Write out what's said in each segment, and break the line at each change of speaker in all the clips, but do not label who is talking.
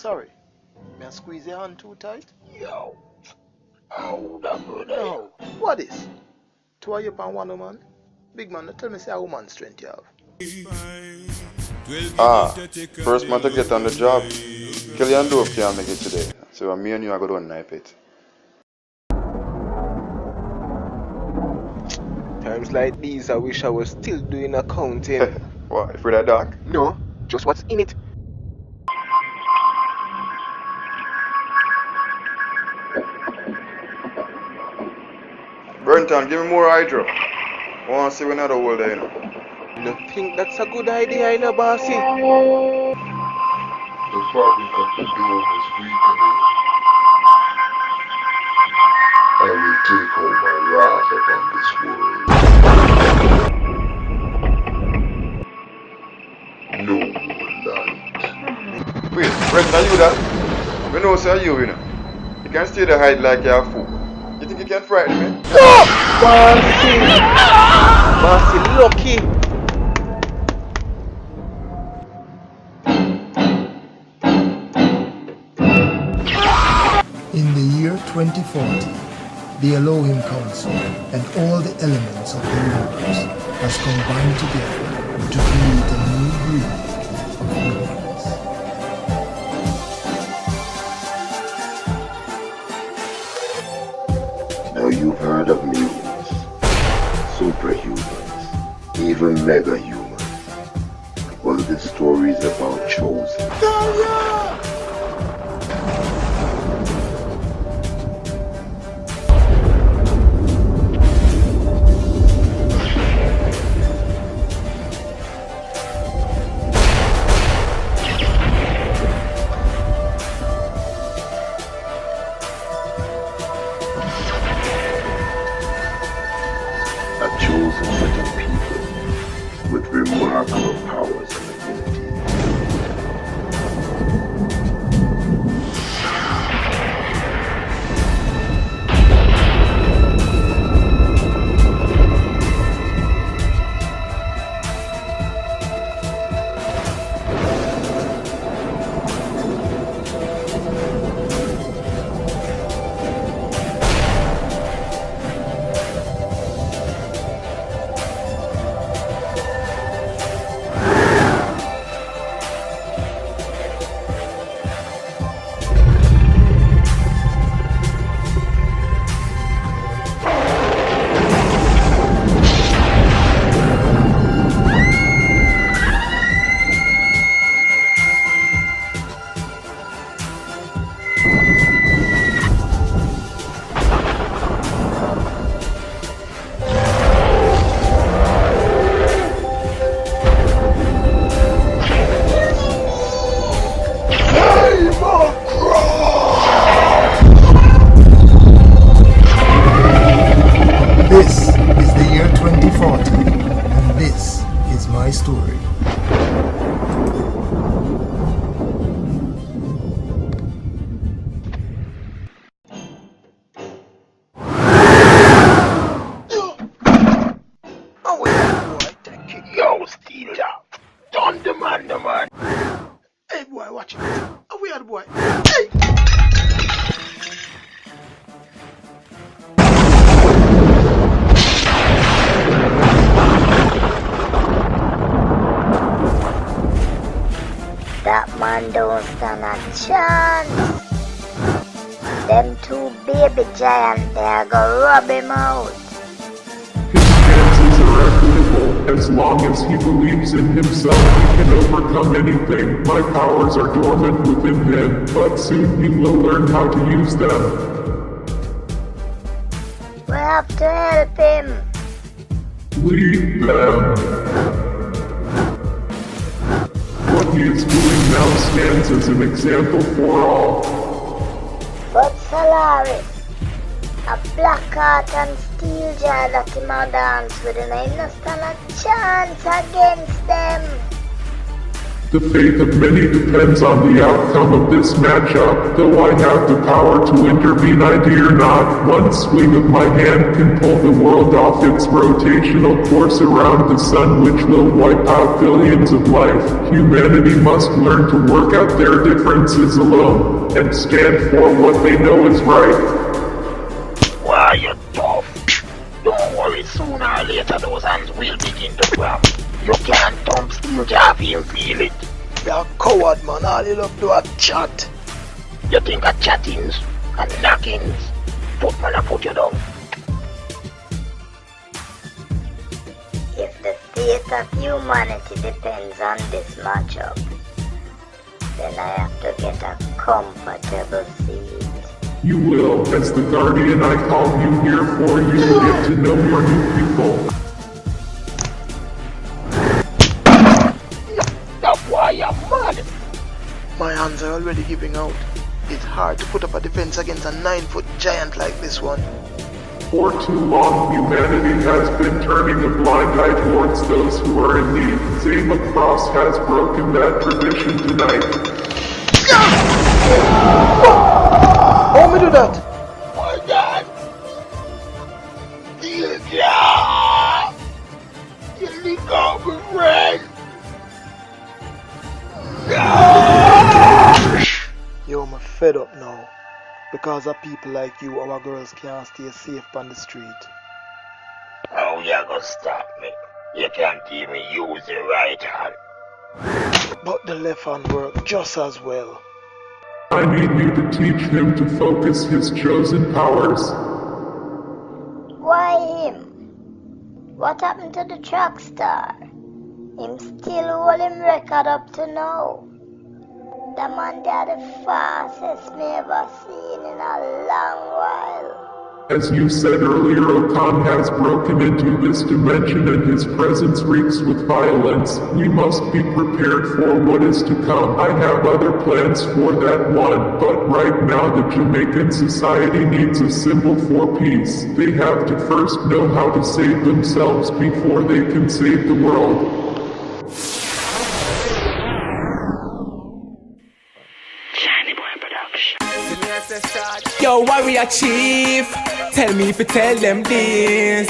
Sorry. May I squeeze your hand too tight?
Yo, hold up, brother.
No. What is? Two of you upon one woman? Big man, tell me say a woman's strength you have.
First man to get on the job. Kelly and Dove can't make it today. So me and you are going to knife it.
Times like these, I wish I was still doing accounting.
What, afraid of dark?
No, just what's in it.
Burntown, give me more hydro. I want to see another world there, you know.
No think that's a good idea, you know, bossy.
The fabric of the dome is weakening. I will take out my wrath upon this world. No more light.
Wait, Brent, are you that? We know say you, you know. You can't stay there hide like you're a fool. You think you can frighten me?
No! Bossy! Bossy, lucky!
In the year 2040, the Elohim Council and all the elements of the universe has combined together to create a new breed of humans.
Now you've heard of mutants, superhumans, even mega-humans. Well, this story is about chosen. A chosen set of people with remarkable powers and abilities.
This is the year 2040, and this is my story.
Oh, yeah, boy, take it. Yo, Steel Jaw. Thunder man, the man.
Hey boy, watch it. A weird boy. Hey!
That man don't stand a chance. Them two baby giants, they're gonna rub him out.
His chances are equitable. As long as he believes in himself, he can overcome anything. My powers are dormant within him, but soon he will learn how to use them.
We have to help him.
Lead them. What he is doing now stands as an example for all.
But Solaris, a Blackheart and Steel Jaw that him a dance with, and I no stand a chance against them.
The fate of many depends on the outcome of this matchup. Though I have the power to intervene, I dare not. One swing of my hand can pull the world off its rotational course around the sun, which will wipe out billions of life. Humanity must learn to work out their differences alone and stand for what they know is right.
Why, you tough? Don't worry, sooner or later those hands will begin to cramp. You can't thump Steel Jaw if you feel it.
You're a coward, man. All you love do a chat.
You think of chattings and knockings? Put man, I put you down.
If the fate of humanity depends on this matchup, then I have to get a comfortable seat.
You will, as the guardian I called you here for. You will get to know your new people.
You're mad.
My hands are already giving out. It's hard to put up a defense against a 9-foot giant like this one.
For too long, humanity has been turning a blind eye towards those who are in need. Xayma Chross has broken that tradition tonight.
How me do that?
My God. Steel Jaw. You lick off my friend.
Yo, I'm fed up now. Because of people like you, our girls can't stay safe on the street.
How you gonna stop me? You can't even use your right hand.
But the left hand work just as well.
I need you to teach him to focus his chosen powers.
Why him? What happened to the track star? Him still holding record up to now. The man there the fastest me ever seen in a long while.
As you said earlier, Okan has broken into this dimension and his presence reeks with violence. We must be prepared for what is to come. I have other plans for that one, but right now the Jamaican society needs a symbol for peace. They have to first know how to save themselves before they can save the world.
Yo, warrior chief, tell me if you tell them this.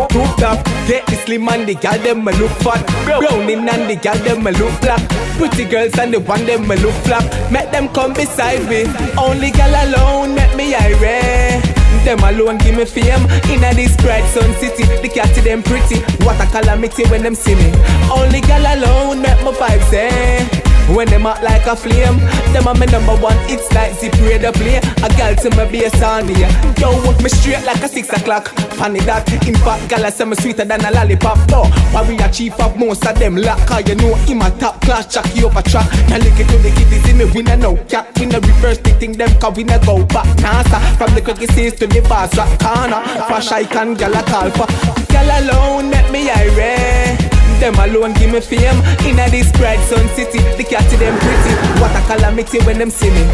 Hooked up, get the slim and the gal them a look fat. Browning and the gal them a look black. Pretty girls and the one them a look flap. Make them come beside me. Only gal alone make me irate. Them alone give me fame. Inna this bright sun city, the cat them pretty. What a calamity when them see me. Only gal alone make my vibes when them act like a flame, them are my number one. It's like zip radar play. A gal to my bass on the yo, me straight like a 6 o'clock. Funny that, in fact, gal say me sweeter than a lollipop. No, warrior chief of most of them lack. Cause you know him a top class, Jackie over track. Now look it to the kiddies in me, we no cat. We no reverse the thing, them cause we no go back. Cancer, from the cricket scenes to the bars, rock corner. Fresh icon, gal a call for. Gal alone, make me irate. Them alone give me fame. Inna this bright sun city, the cat them pretty. What a calamity when them see me.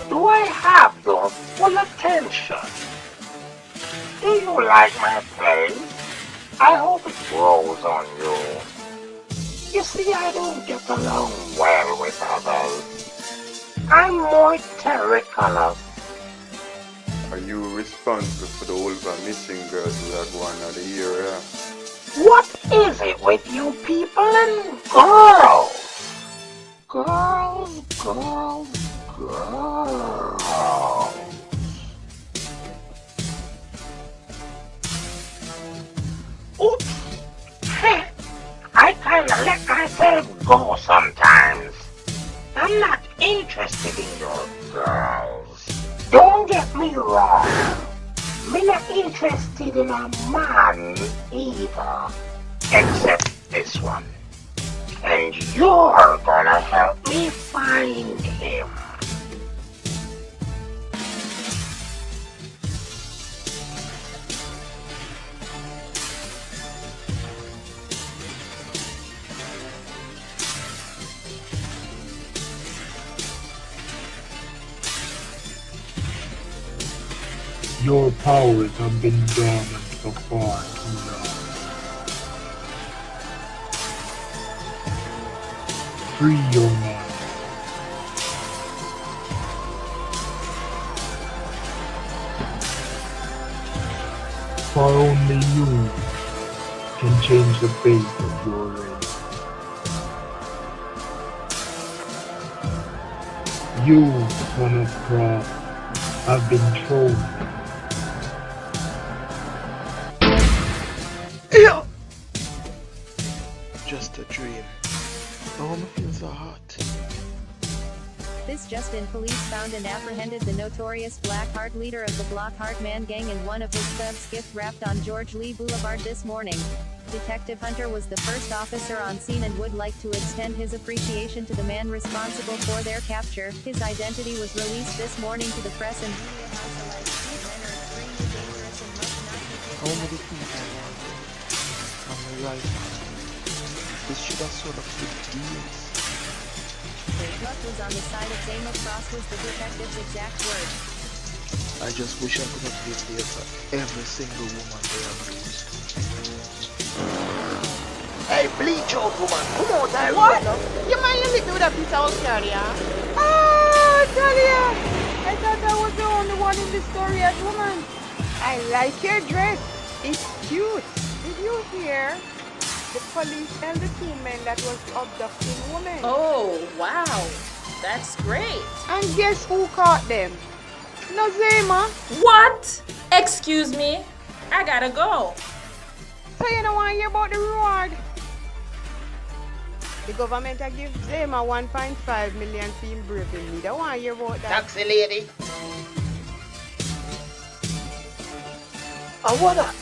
Do I have your full attention? Do you like my face? I hope it grows on you. You see, I don't get along well with others. I'm more terricolous.
Are you responsible for the whole missing girls who are going out of the area?
What is it with you people and girls? Girls, girls, girls. Oops. Hey, I kinda let myself go sometimes. I'm not interested in your girls. Don't get me wrong. Me not interested in a man either, except this one. And you're gonna help me find him.
Your powers have been dormant for far too long. free your mind. For only you can change the fate of your race. You, son of Chross, have been thrown.
Yeah. Just a dream. Oh, my feels so hot.
This just in, police found and apprehended the notorious Blackheart leader of the Blackheart Man gang and one of his thugs gift wrapped on George Lee Boulevard this morning. Detective Hunter was the first officer on scene and would like to extend his appreciation to the man responsible for their capture. His identity was released this morning to the press and media house alike. These men are extremely dangerous and must not be taken.
How many people are on the right? This should have sort of big deals.
Their luck was on the side of Xayma. Chross was the detective's exact word.
I just wish I could have been there for every single woman they abused. Hey, bleach out woman, come on, I
what? You mind you hit me with a piece of Australia? Oh, Talia! I thought I was the only one in the story as woman. I like your dress. It's cute. Did you hear? The police held the two men that was abducting women.
Oh, wow. That's great.
And guess who caught them? No Xayma.
What? Excuse me? I gotta go.
So you don't want to hear about the reward? The government will give Xayma 1.5 million for him breaking me. Don't want to hear about that.
Taxi lady.
And what that?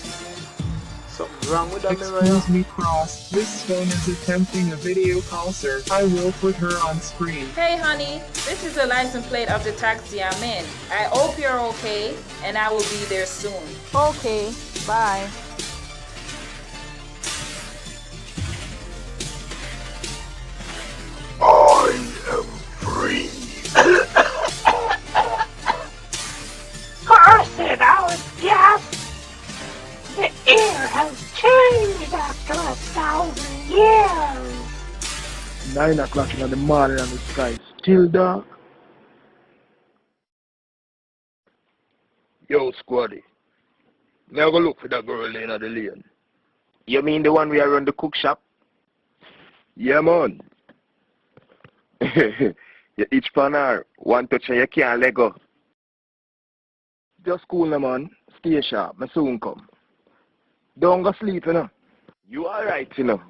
Something wrong with that mirror?
Excuse me, Chross. This phone is attempting a video call, sir. I will put her on screen.
Hey, honey. This is the license plate of the taxi I'm in. I hope you're okay, and I will be there soon.
Okay, bye.
I am free.
Cursed out death! The air has changed after 1,000 years.
9 o'clock in the morning and the sky still dark.
Yo, squaddy. Me I go look for that girl in the lane. You mean the one we are on the cook shop? Yeah, man. You itch pan her. One touch and you can't let go. Just cool, man. Stay sharp. Me soon come. Don't go sleep, you know. You alright, you know.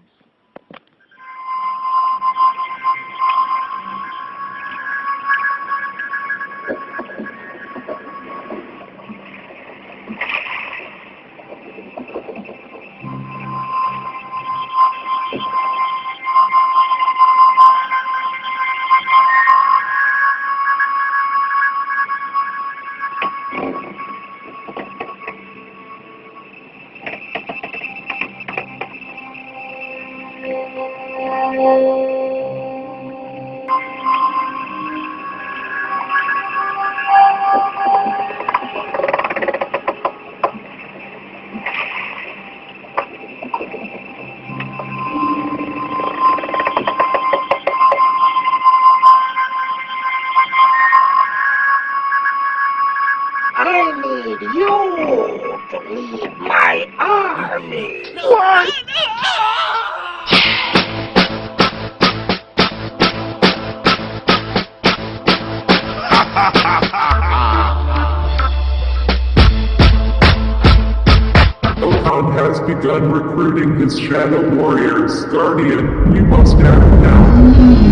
I need you to lead my army.
What?
Okan has begun recruiting his shadow warriors. Guardian, we must act now.